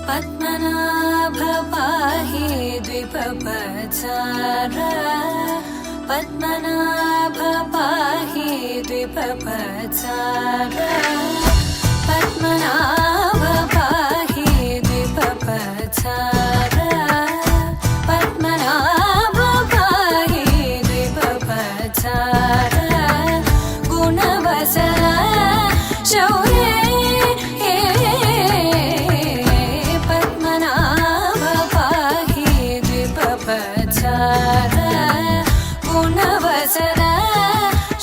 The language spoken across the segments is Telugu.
पद्मनाभ पाहि द्विपपचार पद्मनाभ पाहि द्विपपचार पद्मनाभ पाहि द्विपपचार पद्मनाभ पाहि द्विपपचार गुणवसर शौर्ये पद्मनाभ पाहि द्विपपचार गुणवसर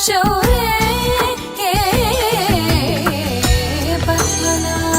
शौर्ये पद्मनाभ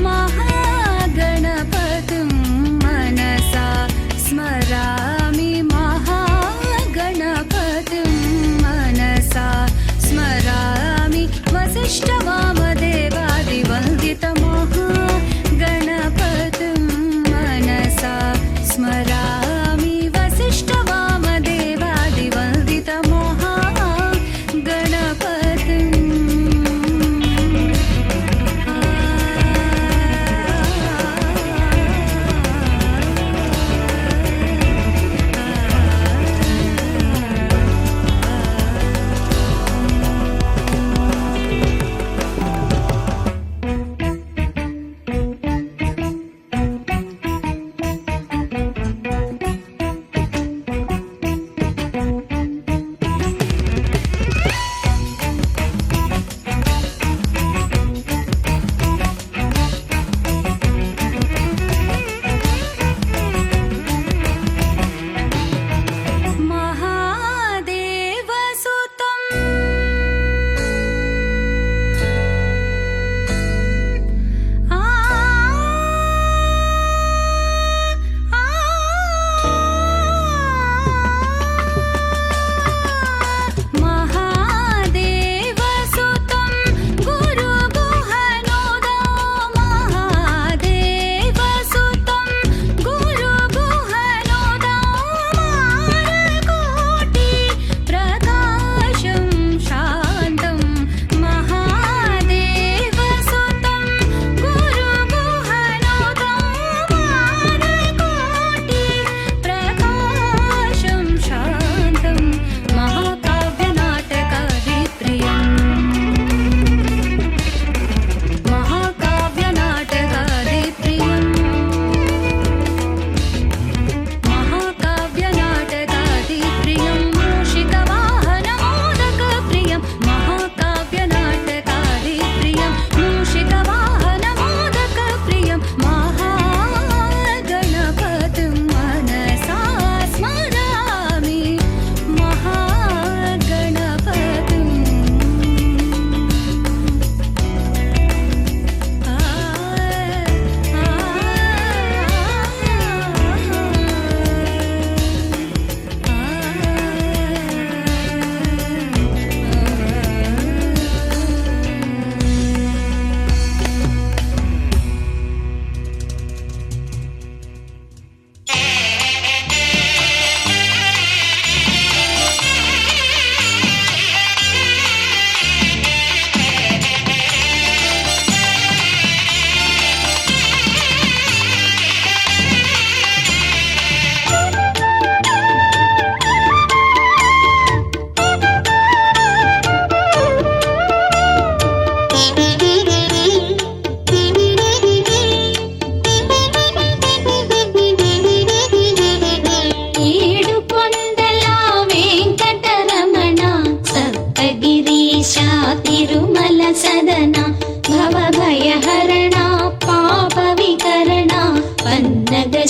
महागणपतिं मनसा स्मरामि महागणपतिं मनसा स्मरामि वसिष्ठवामदेवादिवन्दितमहागणपतिं मनसा स्मरामि वसिष्ठवामदेवादिवन्दितमहागणपतिम्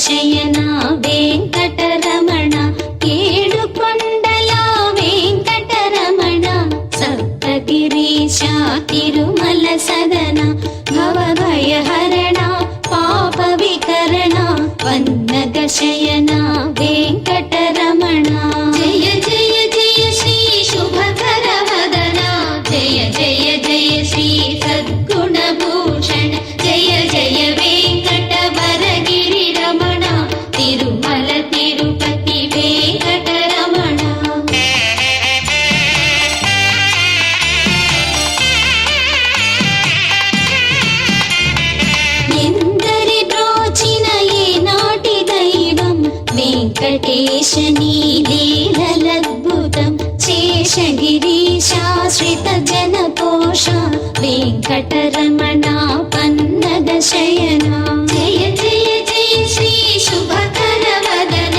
శయనా వెంకటరమణ ఏడుకొండల వెంకటరమణ సప్తగిరీశ తిరుమల సదన భవభయహరణ పాప వికరణ వన్నగ శయన వెంకటరమణ జయ జయ జయ శ్రీ శుభకర వదన జయ జయ జయ శ్రీ సద్గుణ భూషణ జయ జయ వెంకట వరగిరి రమణ తిరుమల తిరుపతి వెంకటరమణ ఎందరి బ్రోచిన ఏనాటి దైవం వెంకటేశని లీలలద్భుతం శేషగిరీశాశ్రిత జనపోష వెంకటరమణ పన్నగ శయన జయ జయ జయ శ్రీ శుభకర వదన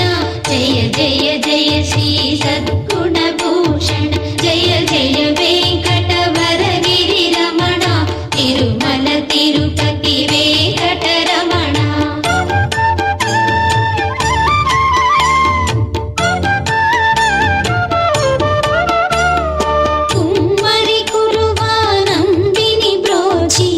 జయ జయ జయ శ్రీ సద్గుణ భూషణ జయ జయ వెంకట వరగిరి రమణ తిరుమల తిరుపతి వెంకటరమణ కుమ్మరి కురువానందిని బ్రోచి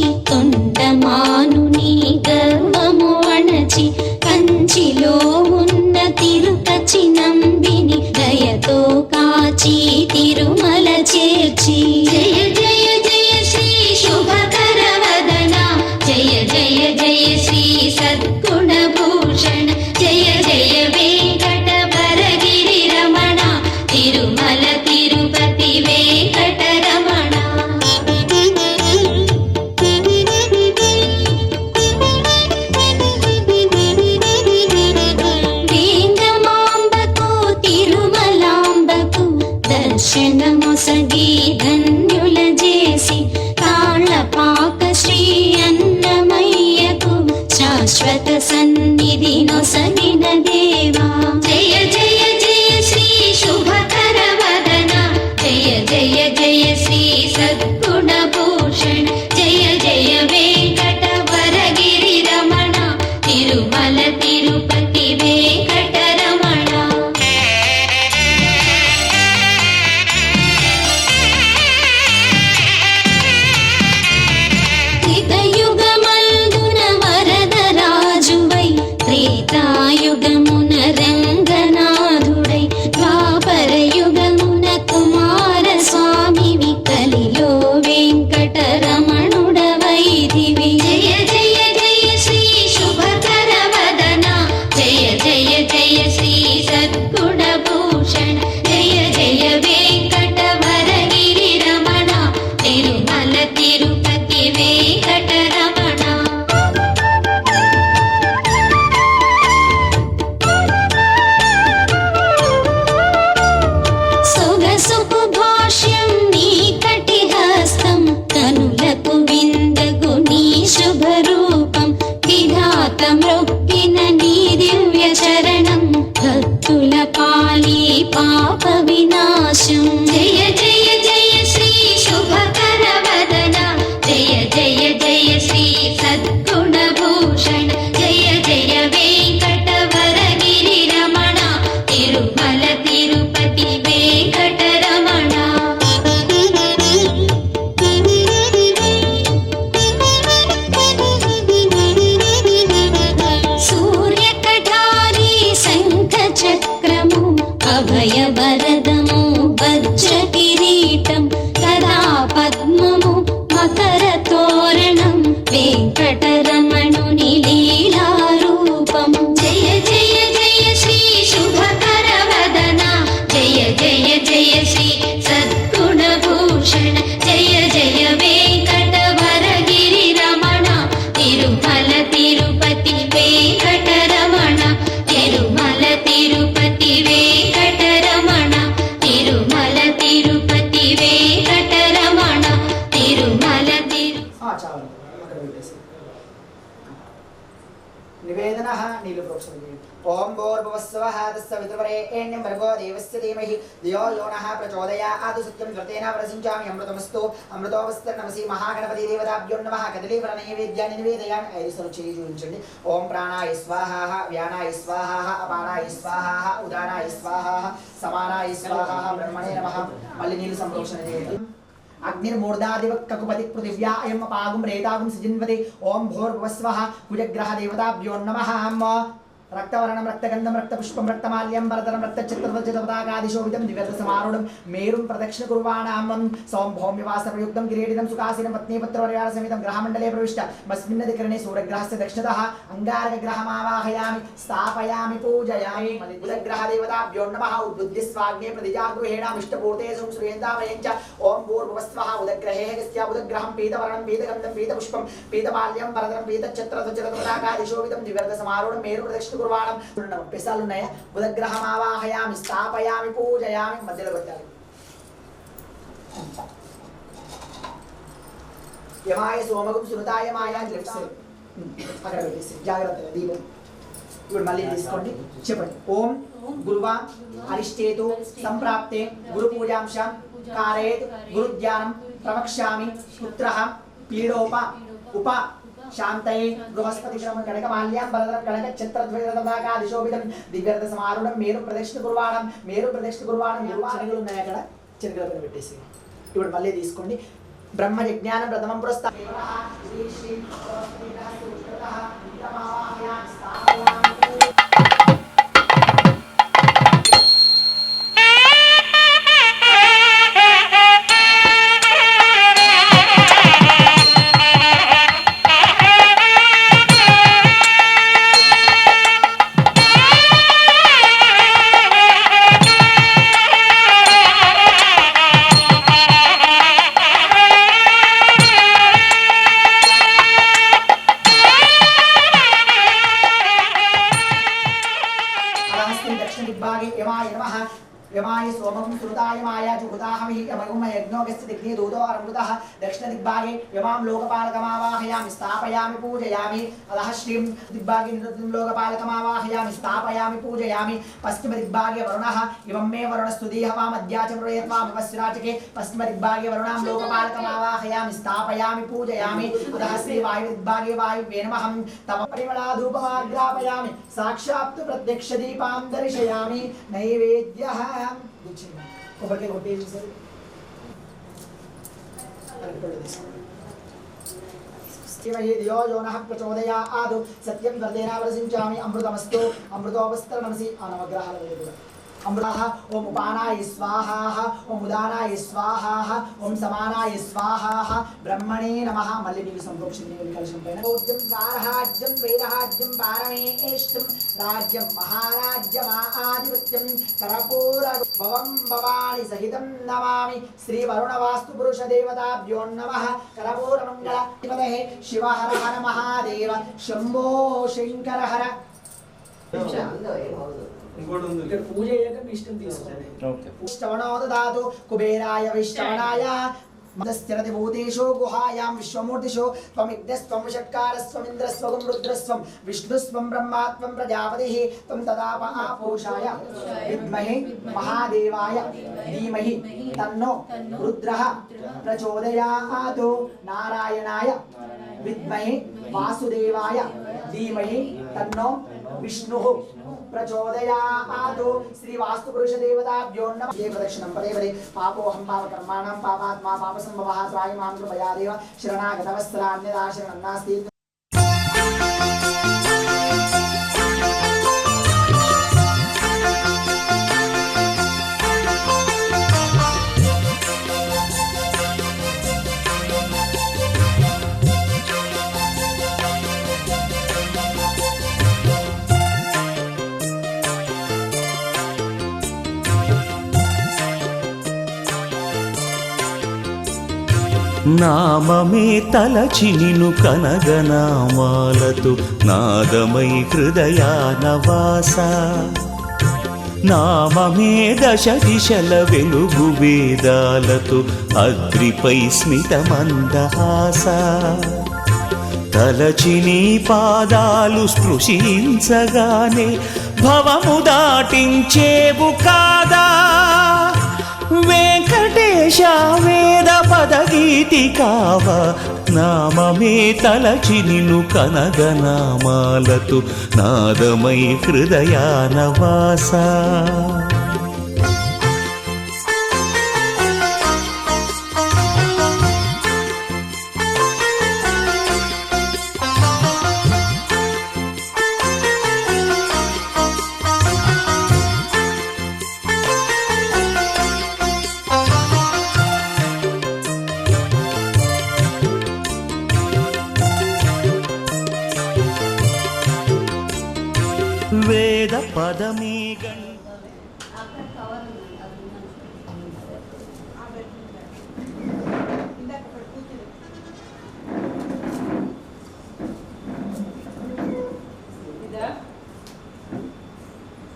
నివేదనః నీళ్ళు ప్రోక్షణ చేయండి. ఓం భూర్భువస్సువః తస్సవితుర్వరేణ్యం భర్గో దేవస్య ధీమహి ధియో యో నః ప్రచోదయాత్ సత్యం ఘృతేన ప్రసించామి అమృతమస్తు అమృతోవస్తన్నమసి మహాగణపతి దేవతాభ్యో నమః కదలీఫల నైవేద్యాన్ని నివేదయామి. 5 సార్లు చేయి చూపించండి. ఓం ప్రాణాయ స్వాహ వ్యానాయ స్వాహ అపానాయ స్వాహ ఉదానాయ స్వాహ సమానాయ స్వాహ బ్రహ్మణే నమః. మళ్ళీ నీళ్ళు సంప్రోక్షణ చేయండి. అగ్నిర్మూర్ధాదివ కకుపతి పృథివ్యా అయం పాగుం రేతాగుం సజిన్వతి. ఓం భూర్భువస్వః కుజగ్రహ దేవతాభ్యో నమః. రక్తవర్ణం రక్తగంధం రక్తపుష్పం రక్తమాల్యం వరదరం రక్తచిత్రపతాకాదిశోభితం దివ్యసమారుఢం మేరుం ప్రదక్షిణ కుర్వాణాం. సోం భౌమ్యవాసప్రయుక్తం కిరీటితం సుఖాసీనం పత్నీపత్రవర్యాల సమితం గ్రహమండలే ప్రవిష్ట మస్మిన్నదికరణే సూర్యగ్రహస్య దక్షిణతః అంగారకగ్రహమావాహయామి స్థాపయామి పూజయామి. బుధగ్రహ దేవతాభ్యో నమః. ఉద్బుద్ధిస్వాగ్నే ప్రతిజాగృహేణామిష్టపూర్తే శ్రీయంతామయం చ. ఓం భూర్భువస్వః ఉదగ్రహే యస్య ఉదగ్రహం పీతవర్ణం పీతగంధం పీతపుష్పం పీతమాల్యం వరదరం పీతచిత్రపతాకాదిశోభితం దివ్యసమారుఢం మేరు ప్రదక్షిణ కుర్వాణం. 30 సార్లు ఉన్నాయా? బుధగ్రహమావాహయామి స్థాపయామి పూజయామి. మధ్యలో పెట్టాలి. యమాయ సోమగం సునతాయ మాయా లెఫ్ట్ సైడ్ అక్కడ పెట్టేసి జాగ్రత్తగా దీపం. ఇప్పుడు మళ్ళీ తీసుకోండి, చెప్పండి. ఓం గురువా అరిష్టేతు సంప్రాప్తే గురు పూజాంశం కారేత్ గురుధ్యానం ప్రవక్ష్యామి పుత్రః పీడోప ఉప శాంతయే బృహస్పతి శ్రమ కనకమాల్యాం బలదరం కనక చిత్రద్వైతదాకాదిశోభితం దివ్యరథ సమారుఢం మేరు ప్రదక్షిణ కుర్వాణం. మేరు ప్రదక్షిణ కుర్వాణం. శనగలు ఉన్నాయి అక్కడ, శనగల పైన పెట్టేసి ఇప్పుడు మళ్ళీ తీసుకోండి. బ్రహ్మ యజ్ఞానం ప్రథమం పురస్తా यमाय सोमं सुरताय माया जुहुताहमहि यमगुम यज्ञोगस्य दिग्ने दूतो अमृतः. दक्षिण दिग्भागे यमां लोकपालकमावाहयामि स्थापयामि पूजयामि. अधः श्रीं दिग्भागे निरुद्धं लोकपालकमावाहयामि स्थापयामि पूजयामि. पश्चिम दिग्भागे वरुणः इमं मे वरुणस्तुतिः वामद्याचं प्रयत्वा विवस्राचके. पश्चिम दिग्भागे वरुणां लोकपालकमावाहयामि स्थापयामि पूजयामि. अधः श्री वायु दिग्भागे वायुवे नमः. तव परिमलाधूपमाग्रापयामि. साक्षात् प्रत्यक्ष दीपां दर्शयामि. नैवेद्यः కొబ్బరికాయ కొట్టేసి సరే ధియో యో నః ప్రచోదయాత్ సత్యం వర్ధేన ప్రసించామి అమృతమస్తు అమృతోపస్తరణమసి. ఆ నవగ్రహాల కూడా అమృతః. ఓం ఉపానాయ స్వాహా ఓం ఉదానాయ స్వాహా ఓం సమానాయ స్వాహా బ్రహ్మణే నమః. మళ్ళీ నీకు సంప్రోక్షణ కలశం పైన ఓద్యం స్వాహాజ్యం వేదహాజ్యం పారమేష్టం రాజ్యం మహారాజ్యమాధిపత్యం కర్పూర భవం భవాని సహితం నమామి. శ్రీ వరుణ వాస్తు పురుష దేవతాభ్యో నమః. కర్పూర మంగళ ధిపతయే శివ హర హర మహాదేవ శంభో శంకర హర. ఇక్కడ పూజ అయ్యాక మీ ఇష్టం తీసుకోండి. శ్రవణో దదాతు కుబేరాయ వైశ్రవణాయ మదస్థిరతి భూతేషు గుహాయాం విశ్వమూర్తిషు త్వమిగ్నస్త్వం షట్కారస్త్వమింద్రస్త్వం రుద్రస్త్వం విష్ణుస్త్వం బ్రహ్మాత్వం ప్రజాపతిః త్వం తదాప ఆపూషాయ విద్మహే మహాదేవాయ ధీమహి తన్నో రుద్రః ప్రచోదయాత్. నారాయణాయ విద్మహే వాసుదేవాయ ధీమహి తన్నో విష్ణుః ప్రచోదయాత్. శ్రీ వాస్తు పురుష దేవతాభ్యో నమః. ఏ ప్రదక్షిణం పదే పదే పాపోహం పాపకర్మాణం పాపాత్మా పాపసంభవః త్రాయి మాం కృపయాదేవ శరణాగత వస్త్రాన్యదా శరణం నాస్తి. నామమే తలచి నిను కనగనామాలతో నాదమై హృదయాన వాస. నామమే దశ దిశల వెలుగు వేదాలతో అగ్రిపై స్మిత మందహాస. తలచి నీ పాదాలు స్పృశించగానే భవము దాటించేవు కాదా వెంకటేశ వేద పదగీతి కావ నామమే తలచి నిన్ను కనగనామాలతో నాదమై హృదయాన వాస వేద పదమే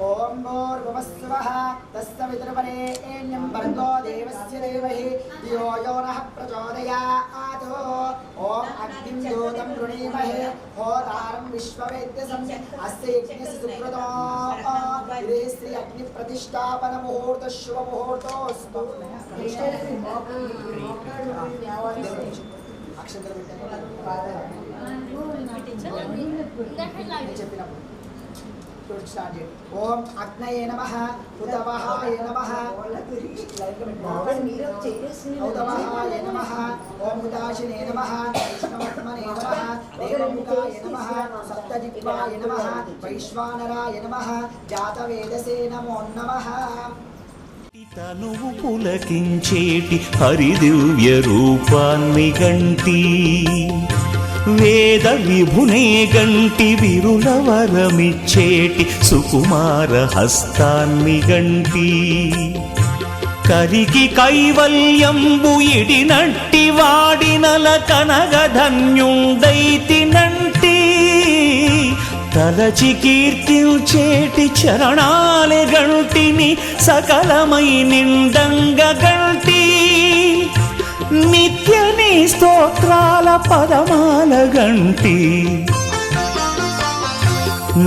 ఓం భూర్భువస్సువః తస్సవితుర్వరేణ్యం భర్గో దేవస్య ధీమహి ధియో యో నః ప్రచోదయాత్ ఓం అగ్నిం దూతం గృణీమహే హోతారం విశ్వవేద్యసం అస్య యజ్ఞస్య సుకృతో ఇది శ్రీ అగ్ని ప్రతిష్టాపన ముహూర్త శుభ ముహూర్తోస్తు అక్షంతలు చెప్పినప్పుడు ఓం అగ్నయే నమః ఉతవహాయ నమః ఉతవహాయ నమః ఓం ఉదాశినే నమః విష్ణువర్మనే నమః దేవముఖాయ నమః సప్తజిహ్వాయ నమః వైశ్వానరాయ నమః జాతవేదసే నమో నమః తనువు పులకించేటి హరిదివ్య రూపాన్ని గంటి వేద విభునే గంటి విరుల వరమిచ్చేటి సుకుమార హస్తాన్ని గంటి కరికి కైవల్యంబు ఇడినట్టి వాడినల కనగధన్యుండైతినంటి తలచి కీర్తించేటి చరణాలే గంటిని సకలమై నిండంగ గంటి నిత్య నీ స్తోత్రాల పదమాల గంటి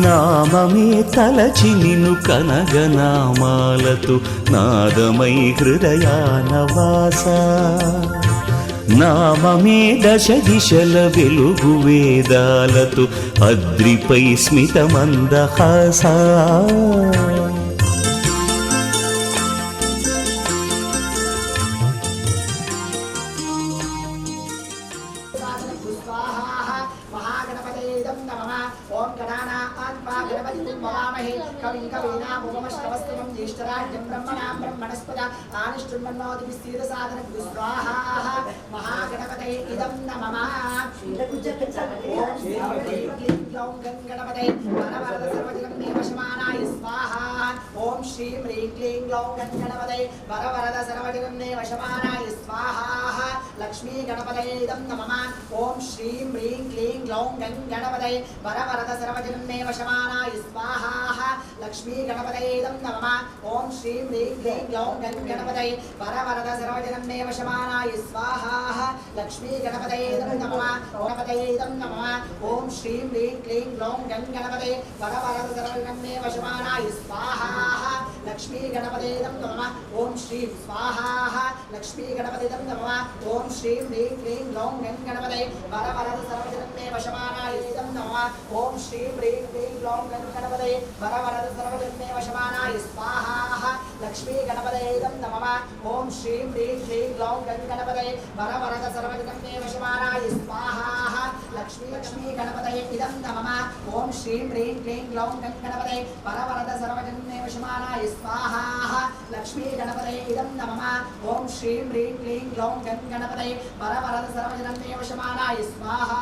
నామమే తలచి నిన్ను కనగనామాలతో నాదమై హృదయాన వాస నామమే దశ దిశల వెలుగు వేదాలతో అద్రిపై స్మితమందహాస ఓం గణానాన్వా గణపతిం వవామహే కవిం కవీనాముపమశ్రవస్తమం జ్యేష్ఠరాజ్యం బ్రహ్మణాం బ్రహ్మణస్పద ఆనిష్ఠున్మన్నోతిభిస్తీర సాధన స్వాహా మహాగణపతయే ఇదం నమః ఓం గణపతయే వరవరద సర్వజగం దేవశమానాయ స్వాహా ఓం శ్రీం హ్రీం క్లీం గ్లౌం గణపతయే వరవరద సర్వజగం దేవశమానాయ స్వాహా లక్ష్మీ గణపతయే ఇదం నమః ఓం శ్రీం హ్రీం క్లీం గ్లౌం గణపతయే వరవరద సర్వజగన్నే వశమానాయ స్వాహా లక్ష్మీ గణపతయే ఇదం నమః ఓం శ్రీం హ్రీం క్లీం గ్లౌం గణపతయే వరవరద సర్వజగన్నే వశమానాయ స్వాహా లక్ష్మీ గణపతయే ఇదం నమః గణపతయే ఇదం నమః ఓం శ్రీం హ్రీం క్లీం గ్లౌం గణపతయే వరవరద సర్వజగన్నే వశమానాయ స్వాహా లక్ష్మీ గణపతయే ఇదం నమః ఓం శ్రీం స్వాహా లక్ష్మీ గణపతయే ఇదం నమః ఓం శ్రీం హ్రీం క్లీం గ్లౌం గణపతయే వరవరద సర్వజగన్నే వశమానాయ ఇదం నమః ఓం శ్రీం హ్రీం క్లీం గ్లౌం గణపతయే వరవరద సర్వజగన్నే వశమానాయ స్వాహా లక్ష్మీ గణపతయే ఇదం నమః ఓం శ్రీం హ్రీం క్లీం గ్లౌం గణపతయే వరవరద సర్వజగన్నే వశమానాయ స్వాహా లక్ష్మీ గణపతయే ఇదం నమః ఓం శ్రీం హ్రీం క్లీం గ్లౌం గణపతయే వరవరద సర్వజగన్నే వశమానాయ స్వాహా లక్ష్మీ గణపతయే ఇదం నమః ఓం శ్రీం హ్రీం క్లీం గ్లౌం గణపతయే వరవరద సర్వజగన్నే వశమానాయ స్వాహా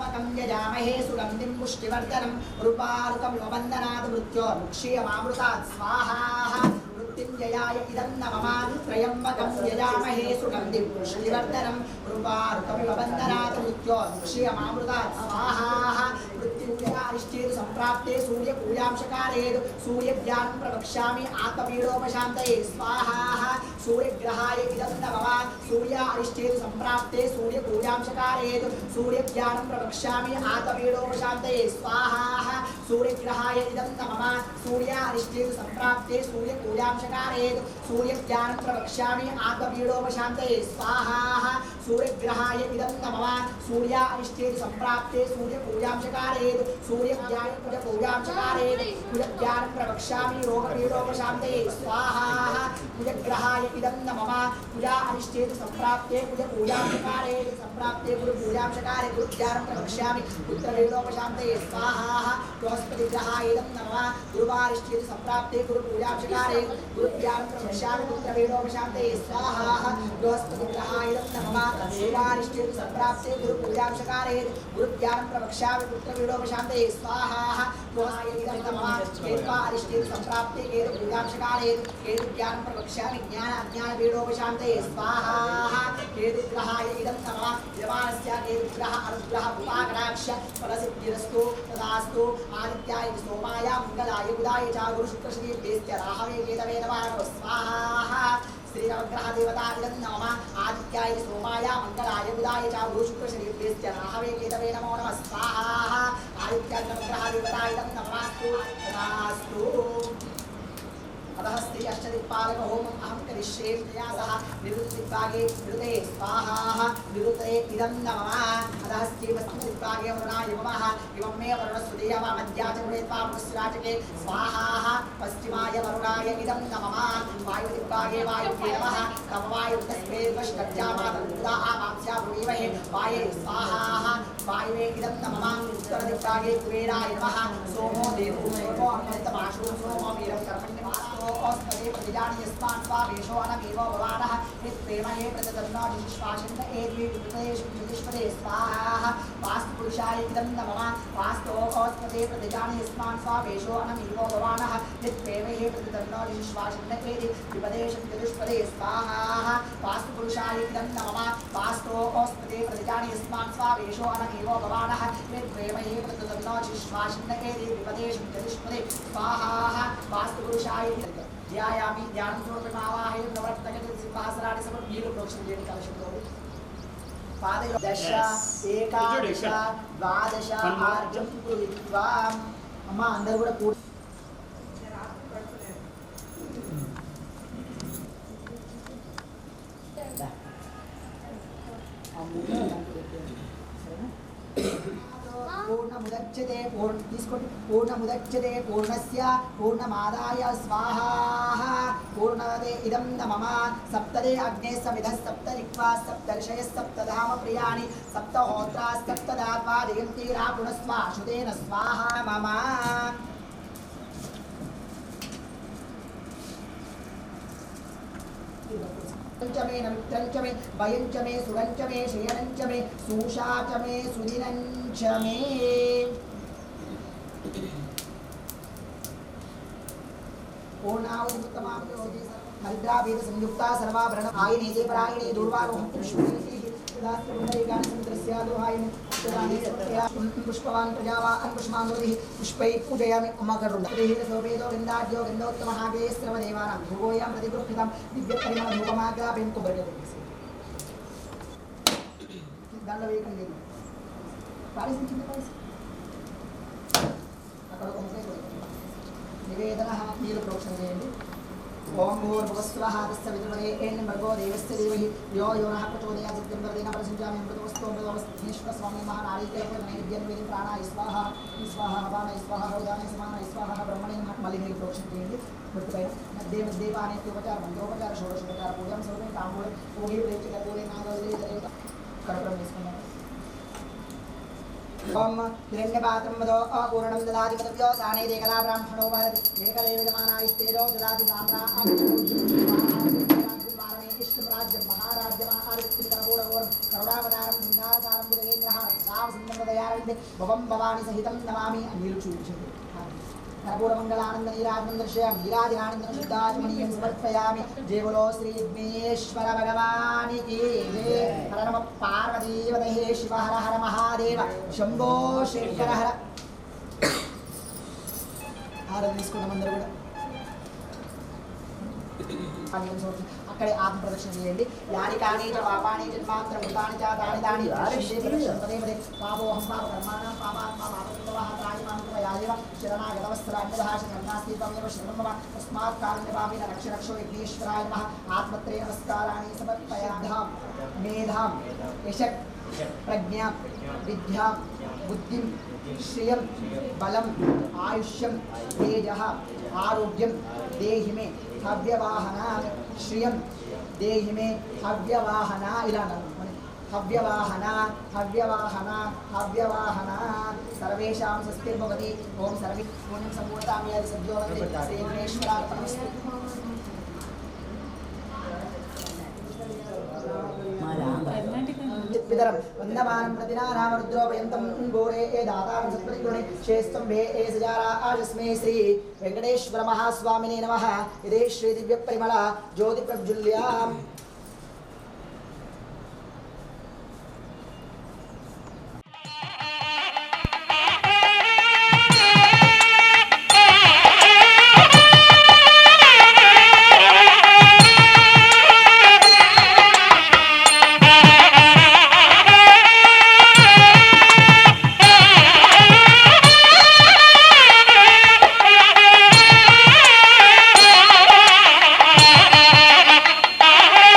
మకం యజామహే సుగంధిం పుష్టివర్ధనం రూపారుకం వందనాత్ మృత్యోర్ముక్షీయమామృతాత్ స్వాహా మృత్యుంజయాయ ఇదం నమః త్రయంబకం యజామహే సుగంధిం పుష్టివర్ధనం రూపారుకం వందనాత్ మృత్యోర్ముక్షీయమామృతాత్ స్వాహా మృత్యుంజయారిష్ఠేతు సంప్రాప్త संप्राप्ते सूर्य पूजांशकारेद सूर्य ज्ञानं प्रवक्ष्यामि आत्मपीडोपशान्तये स्वाहा सूर्यग्रहाय इदं नमः सूर्य अरिष्टेतु संप्राप्ते सूर्य पूजांशकारेद सूर्य ज्ञानं प्रवक्ष्यामि आत्मपीडोपशान्तये स्वाहा सूर्यग्रहाय इदं नमः सूर्य अरिष्टेतु संप्राप्ते सूर्य पूजांशकारेद सूर्य ज्ञानं प्रवक्ष्यामि आत्मपीडोपशान्तये स्वाहा सूर्यग्रहाय इदं नमः सूर्य अरिष्टेतु संप्राप्ते सूर्य पूजांशकारेद सूर्य ज्ञानं पूजांशकारेद सूर्य ज्ञानं प्रवक्ष्यामि रोगपीडोपशान्तये स्वाहा सूर्यग्रहाय इदं नमः पूजा अरिष्टेतु संप्राप्ते पूजा पूजांशकारेद संप्राप्ते गुरु पूजांशकारे गुरु ज्ञानं प्रवक्ष्यामि पुत्रपीडोपशान्तये स्वाहा बृहस्पतिग्रहाय इदं नमः गुरुवारिष्टेतु संप्राप्ते गुरु पूजांशकारे गुरु ज्ञानं प्रवक्ष्यामि पुत्रपीडोपशान्तये स्वाहा बृहस्पतिग्रहाय इदं नमः देवारिष्टेतु संप्राप्ते गुरु पूजांशकारे गुरु ज्ञानं प्रवक्ष्यामि पुत्रपीडोपशान्तये स्वाहा बृहस्पतिग्रहाय इदं नमः केतुवारिष्टेतु संप्राप्ते केतु पूजांशकारे केतु ज्ञानं प्रवक्ष्यामि ज्ञान अज्ञान पीडोपशान्तये स्वाहा केतुग्रहाय इदं नमः यमानस्य केतुग्रह अनुग्रह उपाकटाक्ष फलसिद्धिरस्तु तदास्तु आदित्याय सोमाय मंगलाय बुधाय च गुरु शुक्र शनि देस्य राहवे केतवे नमः स्वाहा श्रीनवग्रह देवता इदं नमः आदित्याय सोमाय मंगलाय बुधाय च गुरु शुक्र शनि देस्य राहवे केतवे नमो नमः स्वाहा आदित्याय नवग्रह देवता इदं नमः तदास्तु अतः स्त्री अष्टदिक्पालक होमम् अहं करिष्ये तया सह निरुक्तिभागे निरुते स्वाहा निरुते इदं नमः अतः स्त्री वस्तुदिक्पागे वरुणाय नमः इमं मे वरुणस्वदीयः मध्याचमुने त्वामुस्राचके स्वाहा पश्चिमाय वरुणाय इदं नमः वायुदिक्पागे वायुवे नमः तम वायुस्तस्मै वष्टज्जामातमुदा आमात्स्या भूमिमहे वाये स्वाहा वायुवे इदं नमः उत्तरदिक्पागे कुबेराय नमः सोमो देवो सोमो अमृतमाशो सोमो वीरं कर्मण्यमानो ओस्पदे प्रतिजानि यस्मान् स्वावेशो अनमेवो भवानः यत्प्रेमये प्रतिदन्नो निश्वासन्न एद्वे विप्रदेशं ज्योतिष्पदे स्वाहा वास्तुपुरुषाय इदं नमः वास्तो ओस्पदे प्रतिजानि यस्मान् स्वावेशो अनमेवो भवानः यत्प्रेमये प्रतिदन्नो निश्वासन्न एद्वे विप्रदेशं ज्योतिष्पदे स्वाहा वास्तुपुरुषाय इदं नमः वास्तो ओस्पदे प्रतिजानि यस्मान् स्वावेशो अनमेवो भवानः यत्प्रेमये प्रतिदन्नो निश्वासन्न एद्वे विप्रदेशं ज्योतिष्पदे स्वाहा वास्तुपुरुषाय ध्यायामि ध्यानं समर्पयामि नवरत्नगते सिंहासनानि समर्पयामि प्रोक्षणेन कलशतो पादयो दश एकादश द्वादश आर्जं कृत्वा अम्मा अंदर కూడా కూడి पूर्णमुदच्यते पूर्णमुदच्यते पूर्णस्य पूर्णमादाय स्वाहा पूर्णमदे इदं नमः सप्तदे अग्ने समिधः सप्तरिक्वा सप्तर्षयः सप्तधाम प्रियाणि सप्तहोत्रा सप्तदात्वा जयन्ति रापुणस्वाशुतेन स्वाहा मम मे नमित्रंच मे भयंच मे सुरंच मे शयनंच मे सूषाच मे सुदिनंच मे पूर्णावुत्तमावयोगे हरिद्रावेद संयुक्ता सर्वाभरण आयने परायणे दूर्वारोहं पुष्पैः दास्त्रमुण्डैकानि समुद्रस्यादुहायने पुष्पवान् प्रजावान् पुष्पान्वदिः पुष्पैः पूजयामि उमाकरुण्डैः सोपेदो गन्धाढ्यो गन्धोत्तमः वेस्रवदेवानां भूगोयां प्रतिगृह्णितं दिव्यपरिमलधूपमाग्रापयं कुबर्गदेशे దండవేయకం లేదు పాలిసించింది అక్కడ ఒక ముఖే నివేదన నీరు ప్రోక్షణ చేయండి ओम भूर्भुवस्वः तस्य विद्महे एनं भर्गो देवस्य धीमहि यो यो नः प्रचोदयात् सत्यं वदेन परसञ्चामि अमृतोऽस्तु अमृतोऽस्मीश्वर स्वामी महानारीकेयनैवेद्यं प्राणाय स्वाहा स्वाहा हवानाय स्वाहा हवदानाय समानाय स्वाहा ब्रह्मणे मलिने प्रोक्षण చేయండి మృతుపైన मध्ये मध्ये पानेत्योपचार मंत्रोपचार षोडशोपचार पूजां सर्वे तांबूले भोगे प्रेत्य कपूरे नागवल्ले जलेत कर्पणं చేసుకున్నాం ओम हिरण्यपात्रं वदो अपूर्णं ददाति पदव्यो साने देकला ब्राह्मणो भवति एकदेवजमानायस्तेजो ददाति साम्राज्यं विष्णुराज्यं महाराज्यं आदित्यं कपूरगौरं करुणावतारं सिंहासारं बुधगेन्द्रहारं सावसिंहमदयारण्ये भवं भवानी सहितं नमामि अनिल चूर्चते कर्पूरमंगलानंद नीराजनं दर्शयामि नीराजनानंदन शुद्धात्मनीयं समर्पयामि जय बोलो श्री विघ्नेश्वर भगवान की जय हर नमः पार्वतीवतये शिव हर हर महादेव शंभो शंकर हर హారతి తీసుకుంటాం అందరూ కూడా. అక్కడే ఆత్మ ప్రదక్షిణ చేయండి. యాని కాని చ పాపాని జన్మాంతర భూతాని చ దాని దాని పదే పదే పాపోహం పాప కర్మాణం పాపాత్మా పాపకృతవః త్రాహిమాంతవ యాదేవ శరణాగతవస్త్రాన్యదాశ నాస్తిత్వమేవ శరణం మమ తస్మాత్ కారుణ్యభావేన రక్ష రక్షో విఘ్నేశ్వరాయ నమః. ఆత్మత్రయ నమస్కారాన్ని సమర్పయామ్యహం. మేధాం యశక్ ప్రజ్ఞాం విద్యాం బుద్ధిం శ్రియం బలం ఆయుష్యం తేజః ఆరోగ్యం దేహి మే హవ్యవాహన శ్రియం దేహి మే హవ్యవాహన. ఇలా హవ్యవాహన హవ్యవాహన హవ్యవాహన. సర్వేషాం స్వస్తిర్భవతి. ఓం సర్వే పుణ్యం సంపూర్ణతాం యాది సద్యోవతి శ్రీ గణేశ్వరార్పణమస్తు. పితరం వందమానం ప్రతినారామరుద్రోపయంతం గోరే ఏ దాతారం సత్పరిగుణే శ్రేష్టంభే ఏ సజారా ఆజస్మే శ్రీ వెంకటేశ్వర మహాస్వామినే నమః. ఇదే శ్రీ దివ్య పరిమళ జ్యోతి ప్రజ్వల్యాం. ఆ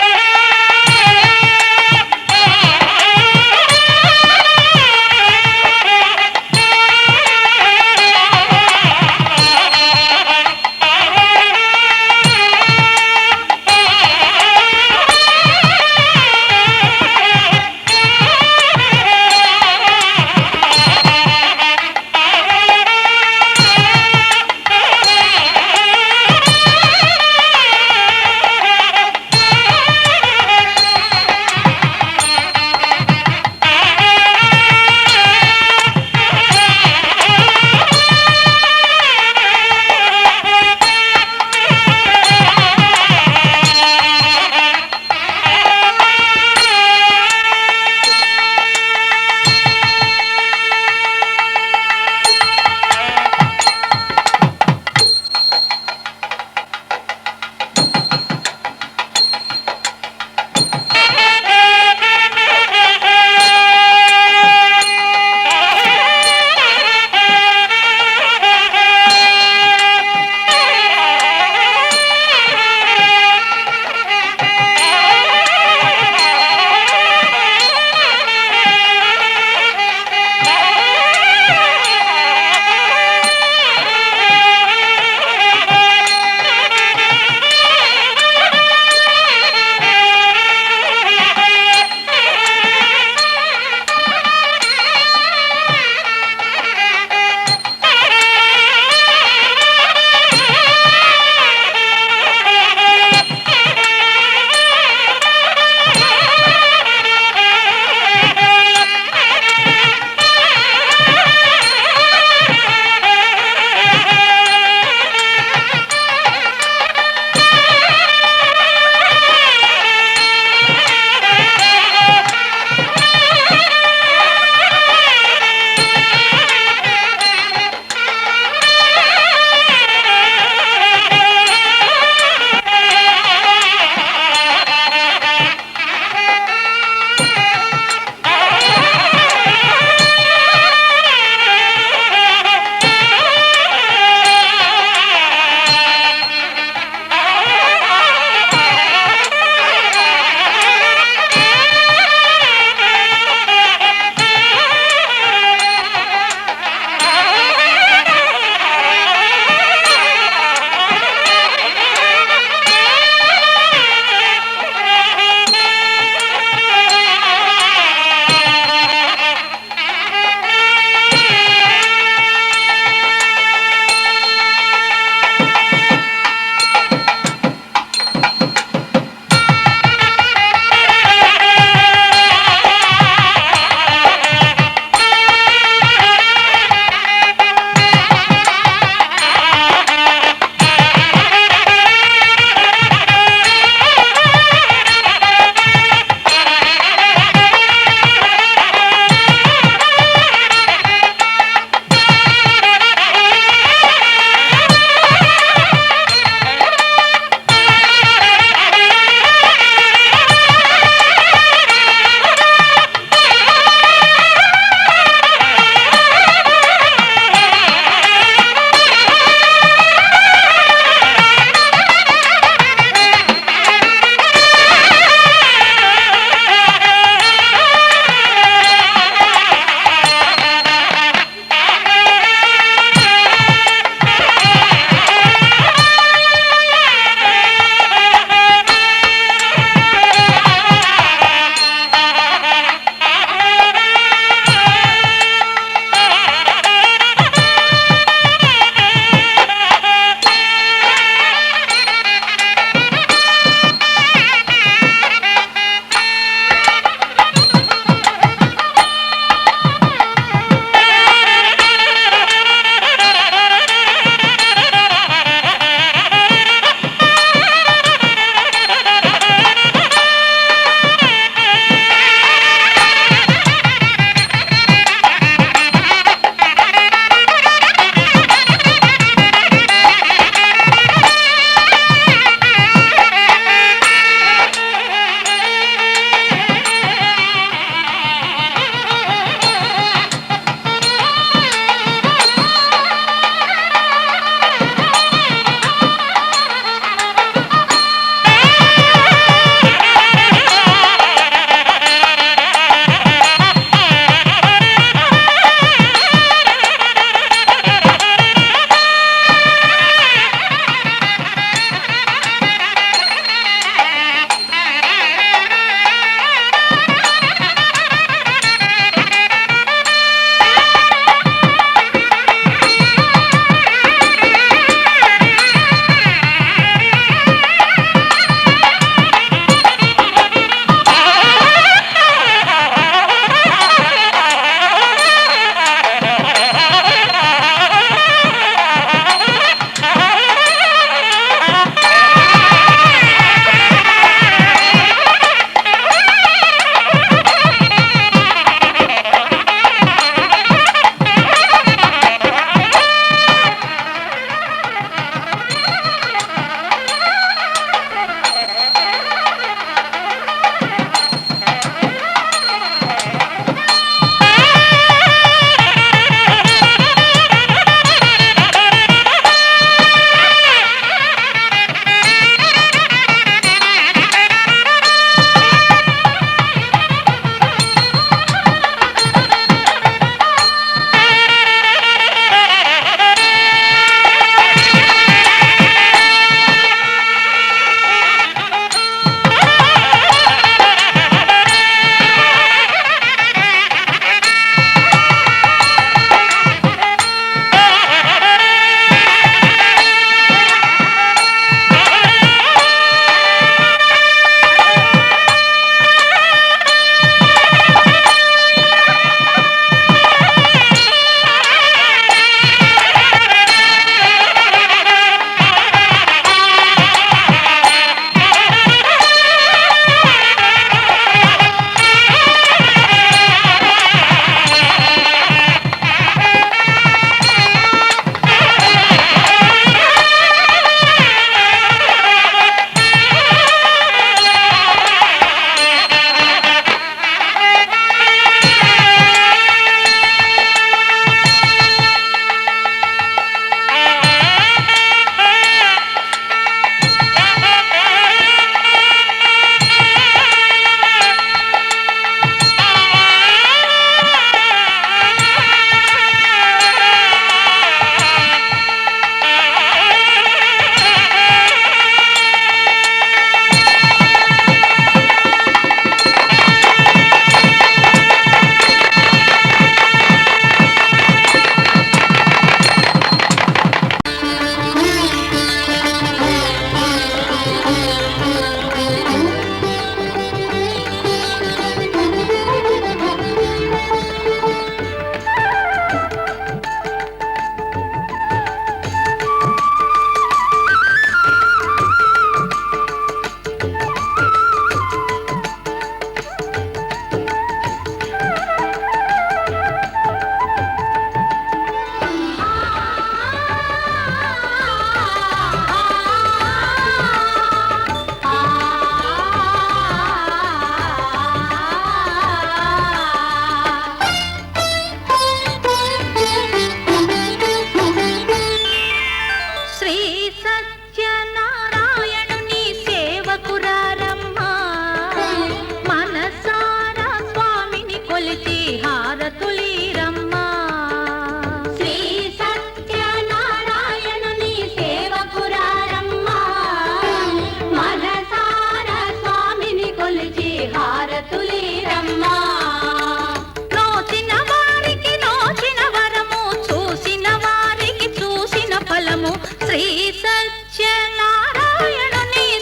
శ్రీ సత్యనారాయణుని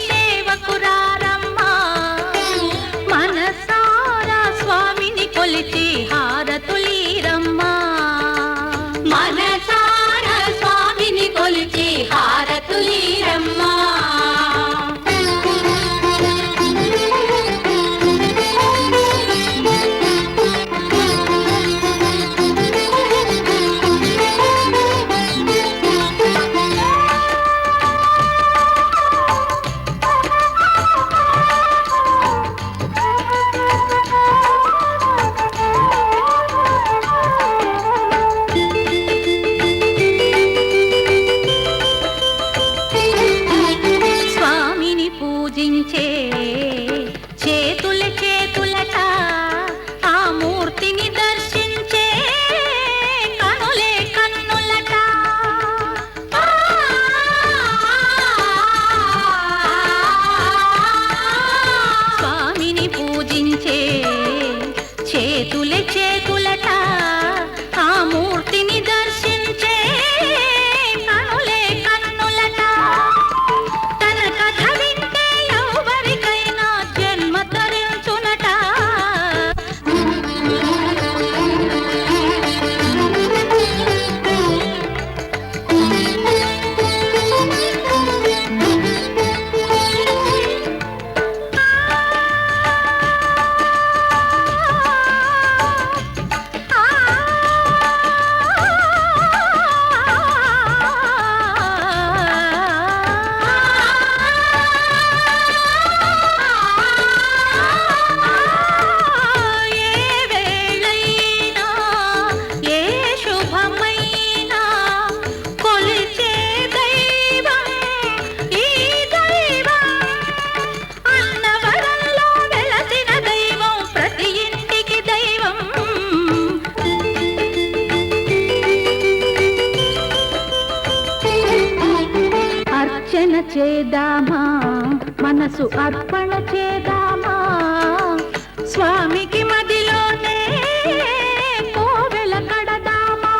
సేవకురారమ్మా మనసారా స్వామిని కొలిచి హారతులీరమ్మా మనసారా స్వామిని కొలిచి హారతులీరమ్మా స్వామిని పూజించే చేతుల చేతులట ఆ మూర్తిని దర్శించే కనులే కన్నులట స్వామిని పూజించే చేతుల చేతులట ఆ మూర్తిని దర్శించే కనులే కన్నులట తన కథ వింటే ఎవరికైనా జన్మ తరించునట ఏ వేళైనా ఏ శుభమైనా కొలిచే దైవం ఈ దైవం అన్నవరంలో వెలసిన దైవం ప్రతి ఇంటికి దైవం అర్చన చేద్దామా మనసు అర్పణ చేద్దామా స్వామికి మదిలోనే కోవెల కడదామా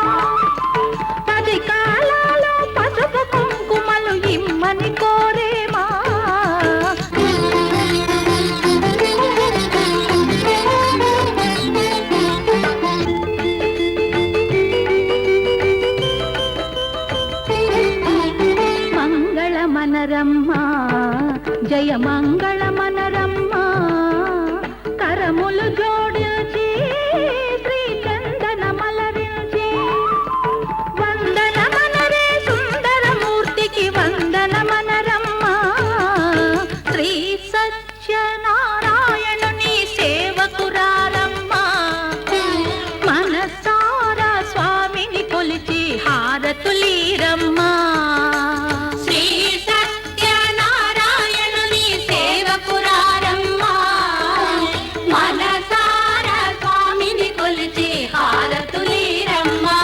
10 కాలాలో పసుపు కుంకుమలు ఇమ్మని కోరేమా మంగళ మనరమ్మా జయ మంగళ మనరమ్మా కరములు జోడించి శ్రీ చందన మలరించి వందన మనరే సుందరమూర్తికి వందన మనరమ్మా శ్రీ సత్యనారాయణుని సేవకురారమ్మా మనసారా స్వామిని కొలిచి హారతులీరమ్మా శ్రీ సత్యనారాయణుని సేవకురారమ్మా మనసారా స్వామిని కొలిచి హారతులీరమ్మా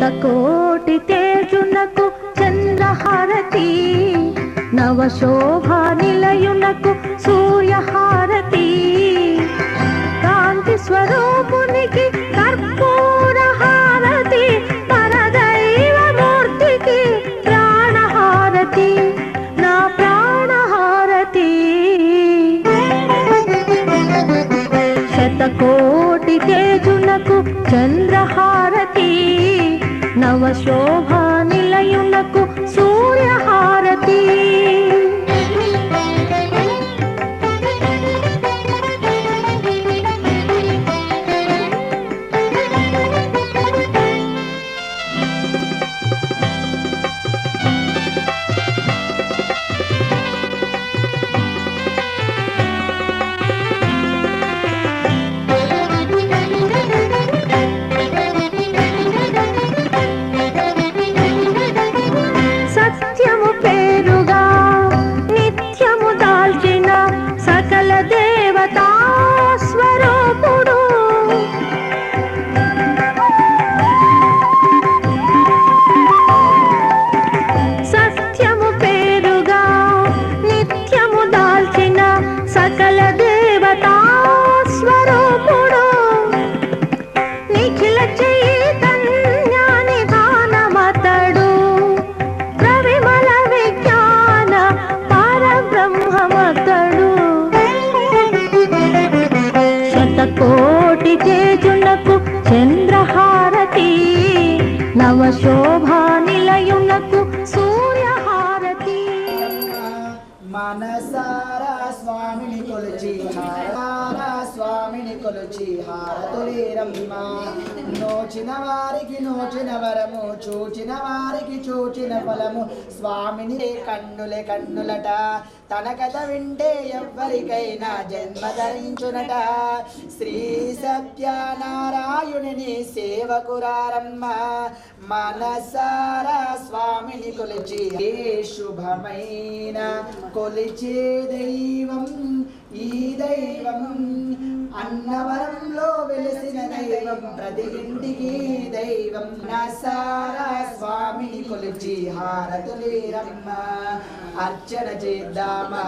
శతకోటి తేజునకు చంద్రహారతి నవశోభా నిలయునకు సూర్యహారతి కాంతి స్వరూపునికి కర్పూర హారతి పరదైవమూర్తికి ప్రాణహారతి నా ప్రాణహారతి శతకోటి తేజునకు చంద్రహారతి నవశోభా నిలయునకు సూర్యహారతి సత్యము పేరుగా నిత్యము దాల్చిన సకల దేవతా స్వరూపుడు సత్యము పేరుగా నిత్యము దాల్చిన సకల దేవతా స్వరూపుడు నిఖిల చైతన్యాని దానమతడు ప్రవిమల విజ్ఞాన పరబ్రహ్మమతడు శతకోటి తేజునకు చంద్రహారతి నవశోభా నిలయునకు సూర్యహారతి మనసారా స్వామిని కొలిచి స్వామిని కొలిచి హారతులేరమ్మ నోచిన వారికి నోచిన వరము చూచిన వారికి చూచిన ఫలము స్వామిని కన్నులే కన్నులట తన కథ వింటే ఎవ్వరికైనా జన్మ ధరించునట శ్రీ సత్యనారాయణుని సేవకురారమ్మ మనసారా స్వామిని కొలిచి ఏ శుభమైన కొలిచే దైవం ఈ దైవం అన్నవరంలో వెలిసిన దైవం ప్రతి ఇంటికి దైవం నసారా స్వామిని కొలిచి హారతులేరమ్మ అర్చన చేద్దామా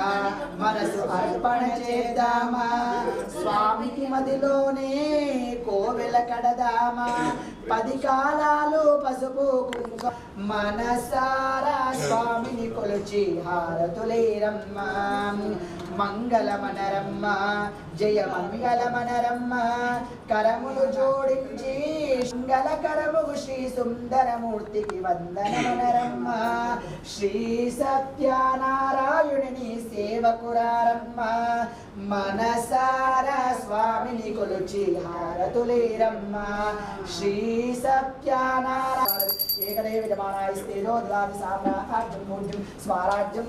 మనసు అర్పణ చేద్దామా స్వామికి మదిలోనే కోవెల కడదామా 10 కాలాలు పసుపు కుంకుమ మనసారా స్వామిని కొలిచి హారతులేరమ్మ మంగళమనరమ్మ జయ మంగళమనరమ్మ కరములు జోడించి మంగళకరము శ్రీ సుందరమూర్తికి వందనమనరమ్మ శ్రీ సత్యనారాయణుని సేవకురారమ్మ మనసారా స్వామిని కొలిచి హారతులేరమ్మ శ్రీ సత్యనారాయణ ఏకదేవ విజమానాయ స్థిరో ద్వాది సామ్రాజ్యం పూజ్యం స్వరాజ్యం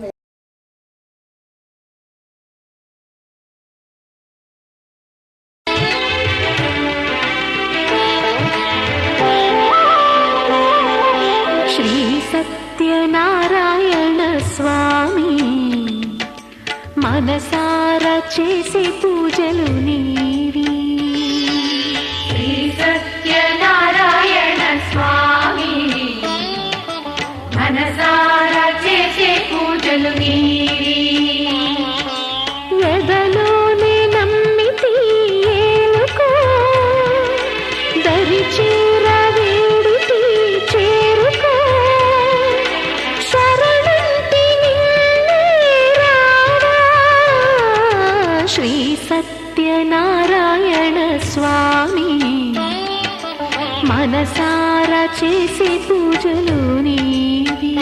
సత్యనారాయణ స్వామి మనసారా చేసే పూజలు నీవి శ్రీ సత్యనారాయణ స్వామి మనసారా చేసే పూజలు నీవి ఎదలోనే నమ్మితి ఏలుకో దరి చేర వేడితి చేరుకో శరణంటి నిన్నే రావా శ్రీ సత్యనారాయణ స్వామి మనసారా చేసే పూజలు నీవి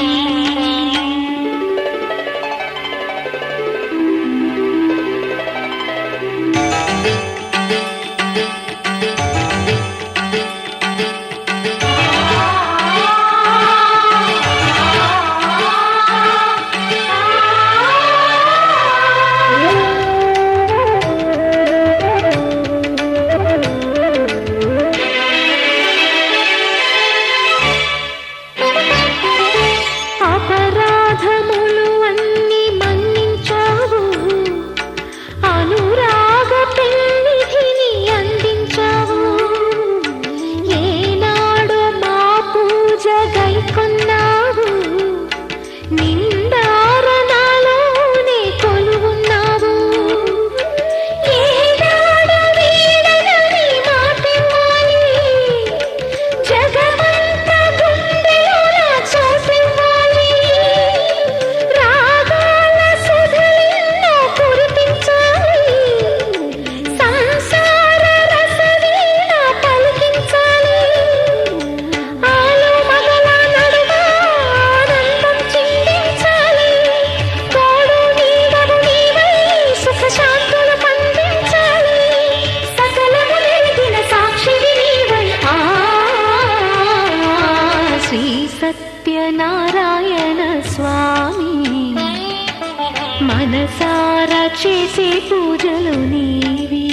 మనసారా చేసే పూజలు నీవి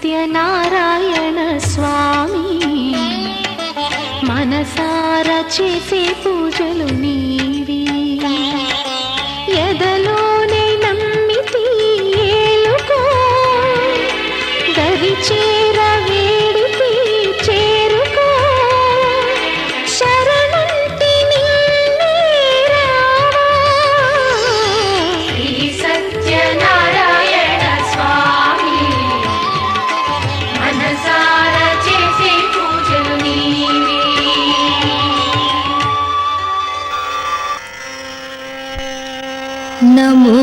సత్యనారాయణ స్వామి మనసారా చేసే పూజలు నీవి ఎదలోనే నమ్మితి ఏలుకో దరి చేర వేడితి చేరుకో శరణంటి నిన్నే రావా శ్రీ సత్యనారాయణ స్వామి మనసారా చేసే పూజలు నీవి నమో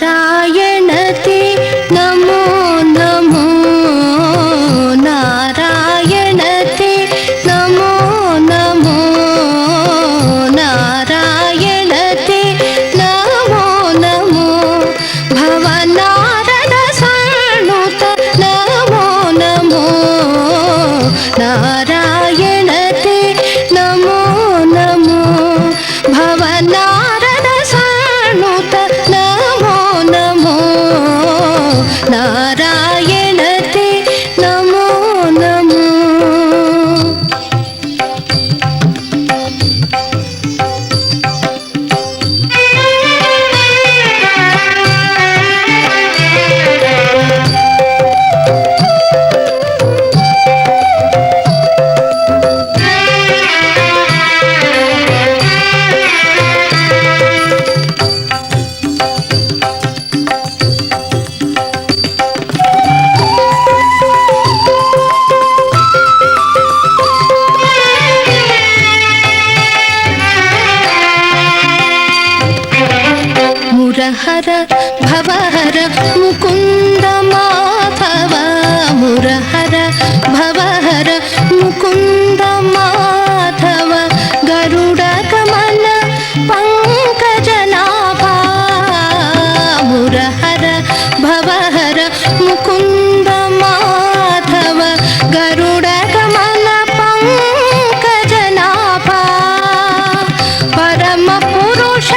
నారాయణతే నమో నమో నారాయణతే నమో నమో నారాయణతే నమో నమో భవనారద సానుత నమో నమో నారాయణతే నమో నమో భవనారద సానుత నమో నమో నారాయణతే నమో నమో మురహర భవహర ముకుంద మాధవ మురహర భవహర ముకుంద మాధవ గరుడ గమన పంకజనాభా మురహర భవహర ముకుంద మాధవ గరుడ గమన పంకజనాభా పరమ పురుష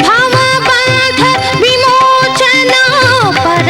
భవబంధ విమోచన పరమ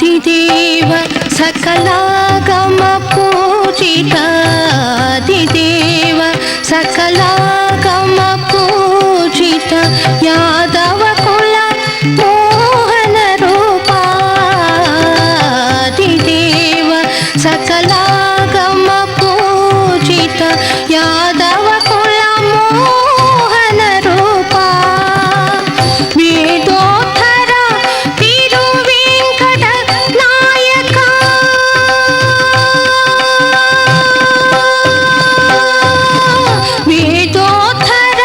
ఆదిదేవ సకలాగమ పూజిత ఆదిదేవ సకలాగమ పూజిత యాదవ కుల మోహన రూపా ఆదిదేవ సకలాగమ పూజిత యాదవ కుల మోహన రూపా వేదోత్తర తిరువేంకట నాయక వేదోత్తర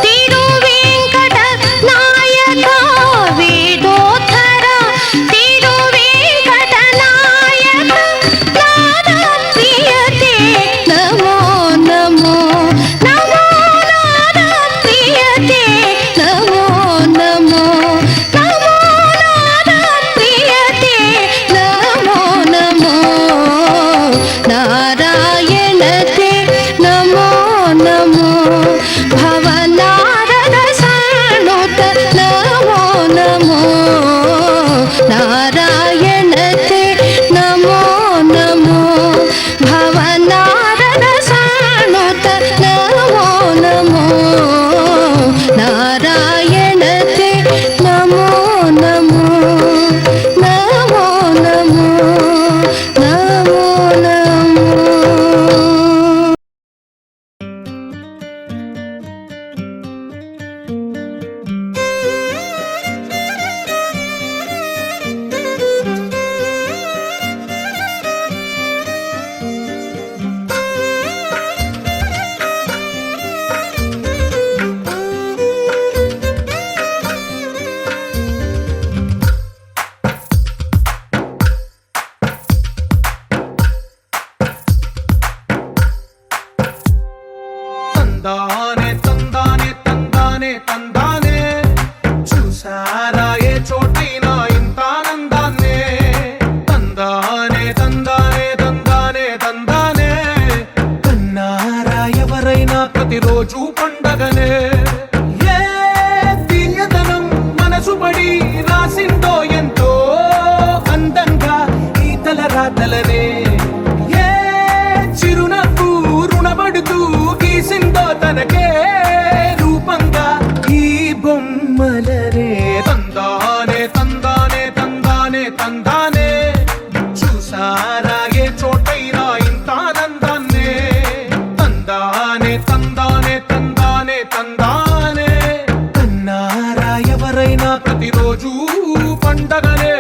తిరువేంకట నాయక వేదోత్తర తిరువేంకట నాయక నాద ప్రియతే నమో నమో నమో నాద ప్రియతే నమో నమో నమో నాద ప్రియతే నమో నమో నారాయణతే నమో నమో భవనారద సానుత నమో నమో నారాయణతే నమో నమో భవనారద సానుత నమో నమో నారాయణతే నమో నమో నమో నమో నమో నమో తందానే తందానే తందానే తందానే చూసారా ఏ చోటైనా ఇంత ఆనందాన్నే తందానే తందానే తందానే తందానే కన్నారా ఎవరైనా ప్రతిరోజు పండగనే ఏ తీయదనం మనసు పడి రాసిందో ఎంతో అందంగా ఈ తలరాతలనే ఏ చిరునవ్వు రుణపడుతూ గీసిందో తనకే రూపంగా ఈ బొమ్మలనే తందానే తందానే తందానే తందానే చూసారా ఏ చోటైనా ఇంత ఆనందాన్నే తందానే తందానే తందానే తందానే కన్నారా ఎవరైనా ప్రతిరోజు పండగనే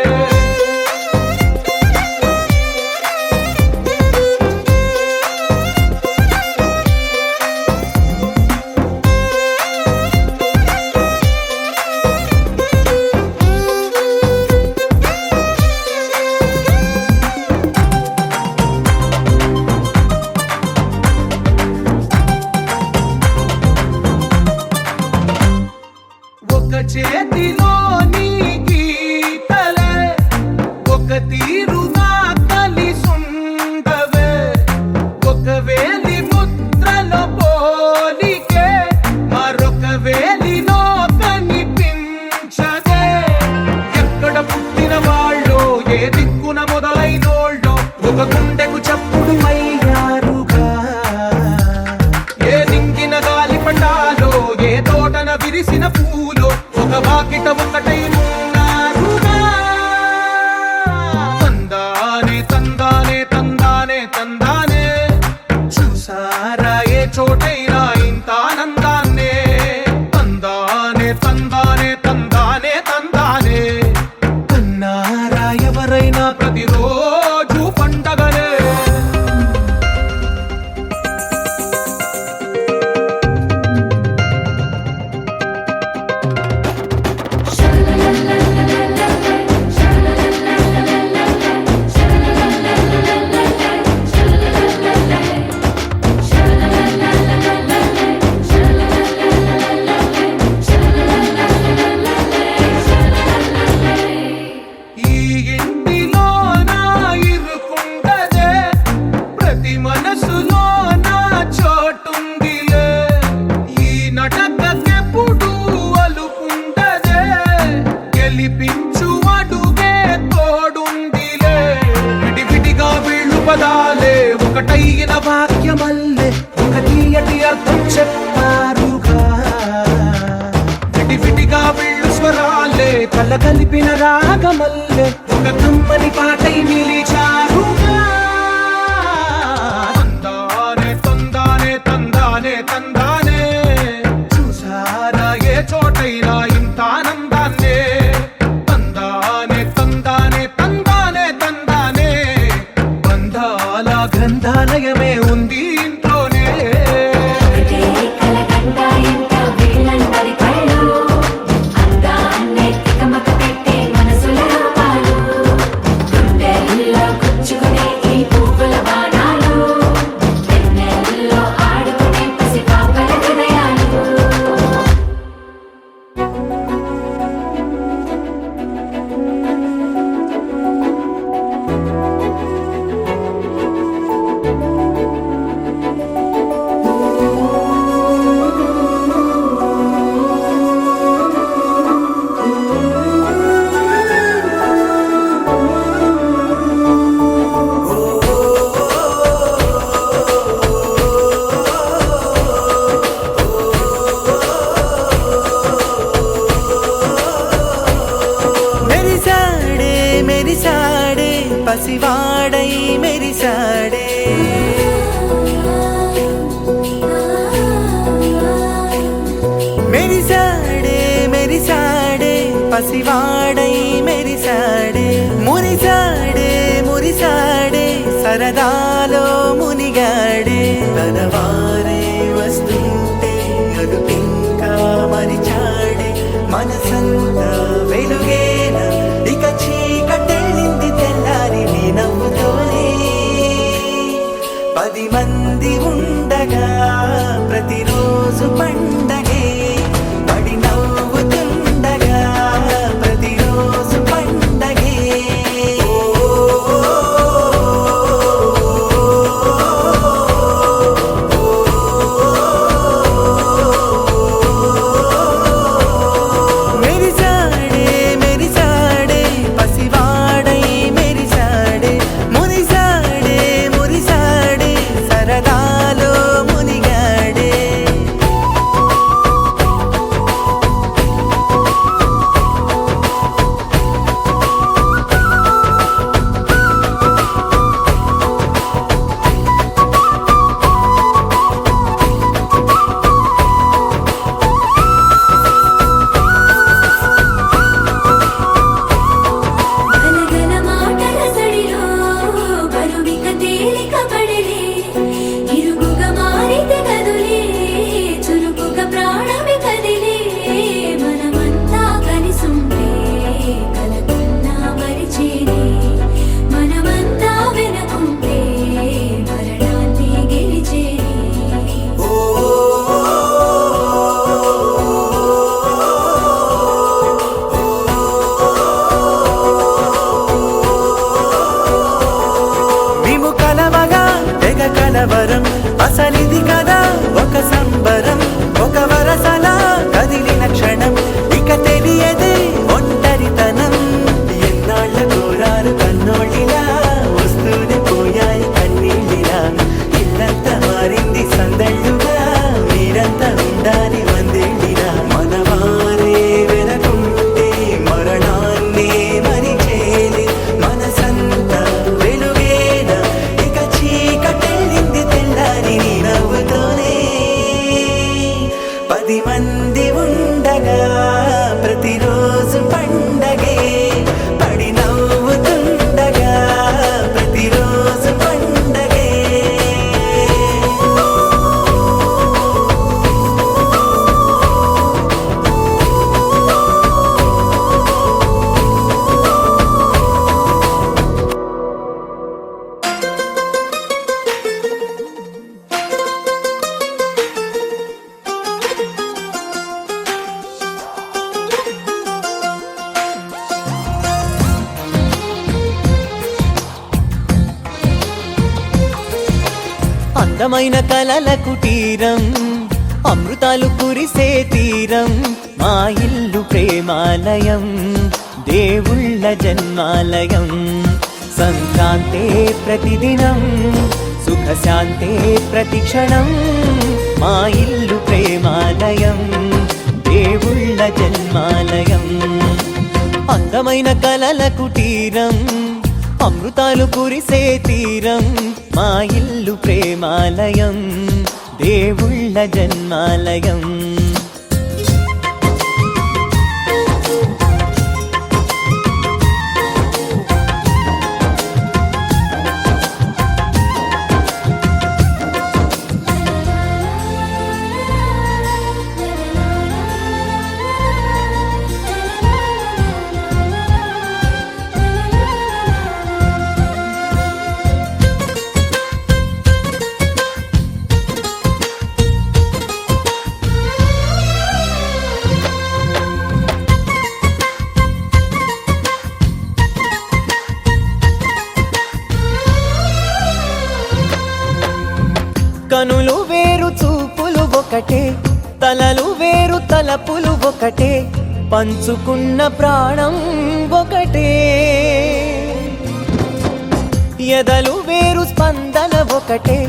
ఒక చేతిలో నీ గీతలే ఒక తీరుగా కలిసుండవే ఒక వేలి ముద్రలో పోలికే మరొక వేలిలో కనిపించదే ఎక్కడ పుట్టిన వాళ్ళో ఏ దిక్కున మొదలైనోళ్ళో ఒక గుండెకు చప్పుడు అయ్యారుగా ఏ దింగిన గాలి పటాలో ఏ తోటన విరిసిన పూలో ఒక వాకిట కల కలిపిన రాగమల్లె ఒక కమ్మని పాటై నిలిచారుగా తందానే తందానే తందానే తందానే చూసారా ఏ చోటైనా ఇంత ఆనందాన్నే తందానే తందానే తందానే తందానే బంధాల గ్రంథాలయమే ఉంది ఇంట్లోనే మెరిసాడే పసివాడై మెరిసాడే మెరిసాడే మెరిసాడే పసివాడై మెరిసాడే మురిసాడే మురిసాడే సరదాలో మునిగాడే తనవారే వస్తుంటే అదుపింకా మరిచాడే మనసంతా వెలుగేన ఇక చీకటెళ్ళింది తెల్లారి నీ నవ్వుతోనే 10 మంది ఉండగా ప్రతిరోజు పండగే పడి నవ్వుతుండగా ప్రతిరోజు పండగే మెరిసాడే మెరిసాడే పసివాడై మెరిసాడే మురిసాడే మురిసాడే సరదాలో మునిగాడే గలగల మాటల సడిలో బరువిక తేలిక పడిలే ఇరుగుగా మారితే కదులే చురుకుగా ప్రాణమి కదిలే మనమంతా కలిసుంటే కలకన్నా మరిచేనే మనమంతా వెనకుంటే మరణాన్ని గెలిచేనే మేము కలవగా తెగ కలవరం అసలిది కదా ఒక సంబరం ఒక వరసలా కదిలిన క్షణం ఇక తెలియదే ఒంటరితనం ఎన్నాళ్ళ కోరారు కన్నోళ్ళిలా వస్తూనే పోయాయి కన్నీళ్ళిలా ఇల్లంతా మారింది సందళ్ళుగా మీరంతా ఉండాలి వందేళ్ళిలా మనవారే వెనకుంటే మరణాన్ని మరిచేలే మనసంతా వెలుగేన ఇక చీకటెళ్ళింది తెల్లారి నీ నవ్వుతోనే 10 మంది ఉండగా ప్రతిరోజు పండగే పడి నవ్వుతుండగా ప్రతిరోజు పండగే అందమైన కలల కుటీరం అమృతాలు కురిసే తీరం మా ఇల్లు ప్రేమాలయం దేవుళ్ళ జన్మాలయం సంక్రాంతే ప్రతిదినం సుఖశాంతే ప్రతిక్షణం మా ఇల్లు ప్రేమాలయం దేవుళ్ళ జన్మాలయం అందమైన కలల కుటీరం అమృతాలు కురిసే తీరం మా ఇల్లు ప్రేమాలయం దేవుళ్ళ జన్మాలయం కనులు వేరు చూపులు ఒకటే తలలు వేరు తలపులు ఒకటే పంచుకున్న ప్రాణం ఒకటే ఎదలు వేరు స్పందన ఒకటే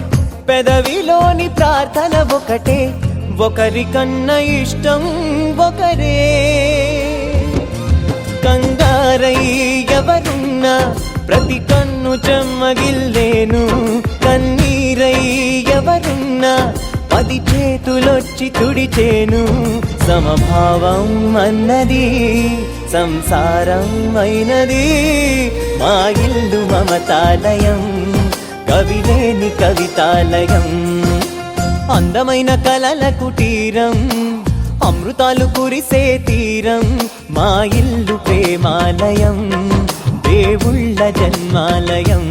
పెదవిలోని ప్రార్థన ఒకటే ఒకరికన్నా ఇష్టం ఒకరే కంగారై ఎవరున్నా ప్రతి కన్ను చెమ్మగిల్లేను కన్నీరై ఎవరున్నా 10 చేతులొచ్చి తుడిచేను సమభావం అన్నది సంసారం అయినది మా ఇల్లు మమతాలయం కవిలేని కవితాలయం అందమైన కలల కుటీరం అమృతాలు కురిసే తీరం మా ఇల్లు ప్రేమాలయం దేవుళ్ళ జన్మాలయం